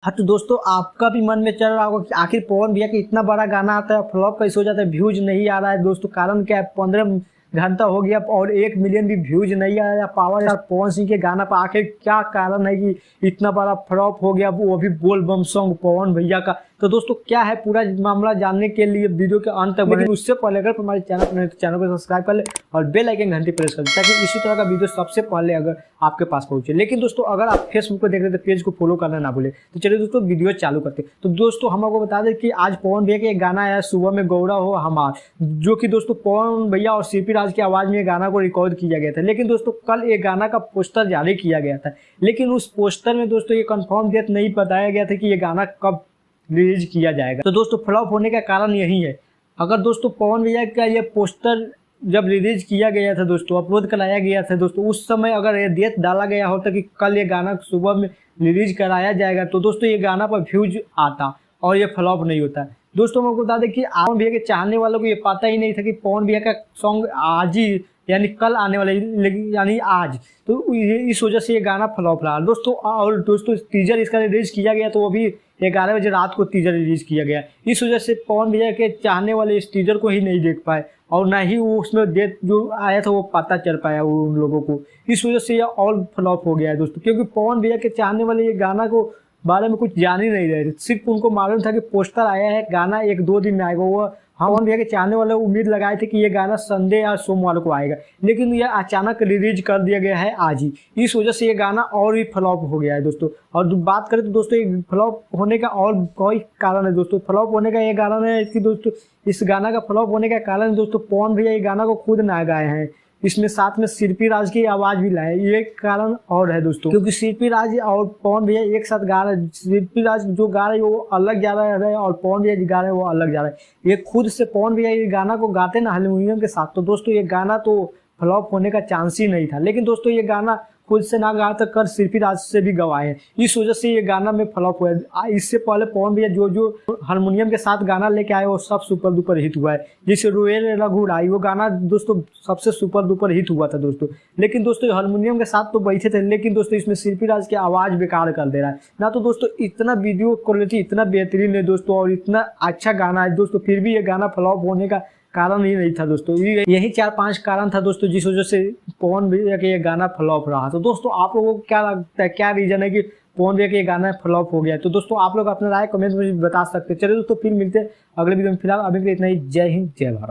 हाँ तो दोस्तों आपका भी मन में चल रहा होगा कि आखिर पवन भैया कि इतना बड़ा गाना आता है फ्लॉप कैसे हो जाता है, व्यूज नहीं आ रहा है। दोस्तों कारण क्या है, 15 घंटा हो गया और 1 मिलियन भी व्यूज नहीं आया पावर स्टार पवन सिंह के गाना पर। आखिर क्या कारण है कि इतना बड़ा फ्लॉप हो गया, वो भी बोल बम सॉन्ग पवन भैया का। तो दोस्तों क्या है पूरा मामला जानने के लिए वीडियो के अंत तक बने। उससे पहले अगर हमारे चैनल पर तो चैनल को सब्सक्राइब कर ले और बेल आइकन घंटी प्रेस कर दे ताकि इसी तरह का वीडियो सबसे पहले अगर आपके पास पहुंचे। लेकिन दोस्तों अगर आप फेसबुक पर देख रहे तो पेज को फॉलो करना ना भूले। तो चलिए दोस्तों वीडियो चालू करते। तो दोस्तों हम आपको बता दें कि आज पवन भैया का एक गाना आया सुबह में गौरा हो हमार, जो कि दोस्तों पवन भैया और सीपी राज की आवाज में गाना को रिकॉर्ड किया गया था। लेकिन दोस्तों कल एक गाना का पोस्टर जारी किया गया था, लेकिन उस पोस्टर में दोस्तों ये कंफर्म डेट नहीं बताया गया था कि ये गाना कब रिलीज किया जाएगा। तो दोस्तों फ्लॉप होने का कारण यही है। अगर दोस्तों पवन भैया का ये पोस्टर जब रिलीज किया गया था दोस्तों, अपलोड कराया गया था दोस्तों, उस समय अगर ये डेट डाला गया होता कि कल ये गाना सुबह में रिलीज कराया जाएगा तो दोस्तों ये गाना पर व्यूज आता और ये फ्लॉप नहीं होता। दोस्तों मैं आपको बता दें कि पवन भैया के चाहने वालों को ये पता ही नहीं था कि पवन भैया का सॉन्ग आज ही यानी कल आने वाला यानी आज, तो इस वजह से ये गाना फ्लॉप रहा दोस्तों। और दोस्तों टीजर इसका रिलीज किया गया तो वो भी 11 बजे रात को टीजर रिलीज किया गया। इस वजह से पवन भैया के चाहने वाले इस टीजर को ही नहीं देख पाए और ना ही वो उसमें डेट जो आया था वो पता चल पाया उन लोगों को। इस वजह से ये और फ्लॉप हो गया है दोस्तों, क्योंकि पवन भैया के चाहने वाले ये गाना को बारे में कुछ जान ही नहीं रहे थे। सिर्फ उनको मालूम था कि पोस्टर आया है, गाना 1-2 दिन में आएगा। वो पवन भैया के चाहने वाले उम्मीद लगाए थे कि ये गाना संडे या सोमवार को आएगा, लेकिन ये अचानक रिलीज कर दिया गया है आज ही। इस वजह से ये गाना और भी फ्लॉप हो गया है दोस्तों। और बात करें तो दोस्तों ये फ्लॉप होने का और कोई कारण है दोस्तों। फ्लॉप होने का ये कारण है इसकी दोस्तों, इस गाना का फ्लॉप होने का कारण दोस्तों पवन भैया ये गाना को खुद ना गाए हैं, इसमें साथ में सीपी राज की आवाज भी लाए। ये कारण और है दोस्तों, क्योंकि सीपी राज और पवन भैया एक साथ गा रहे हैं। सीपी राज जो गा रहे हैं वो अलग जा रहा है और पवन भैया जो गा रहे हैं वो अलग जा रहा है। ये खुद से पवन भैया ये गाना को गाते ना हारमोनियम के साथ, तो दोस्तों ये गाना तो फ्लॉप होने का चांस ही नहीं था। लेकिन दोस्तों ये गाना खुद से ना गा कर सीपी राज से भी गवाए हैं, इस वजह से ये गाना में फ्लॉप हुआ है। इससे पहले पवन भैया जो हारमोनियम के साथ गाना लेके आए वो सब सुपर डुपर हिट हुआ है। जैसे रोए रघुराई वो गाना दोस्तों सबसे सुपर डुपर हिट हुआ था दोस्तों। लेकिन दोस्तों हारमोनियम के साथ तो बैठे थे, लेकिन दोस्तों इसमें सीपी राज की आवाज बेकार कर दे रहा है ना। तो दोस्तों इतना वीडियो क्वालिटी इतना बेहतरीन है दोस्तों और इतना अच्छा गाना है दोस्तों, फिर भी ये गाना फ्लॉप होने का कारण ही नहीं था दोस्तों। यही 4-5 कारण था दोस्तों जिस वजह से पवन भैया के ये गाना फ्लॉप रहा। तो दोस्तों आप लोगों को क्या लगता है, क्या रीजन है कि पवन भैया के ये गाना फ्लॉप हो गया है? तो दोस्तों आप लोग अपना राय कमेंट में बता सकते हैं। चलिए दोस्तों फिर मिलते हैं अगले वीडियो में। फिलहाल अभी के लिए इतना ही। जय हिंद जय भारत।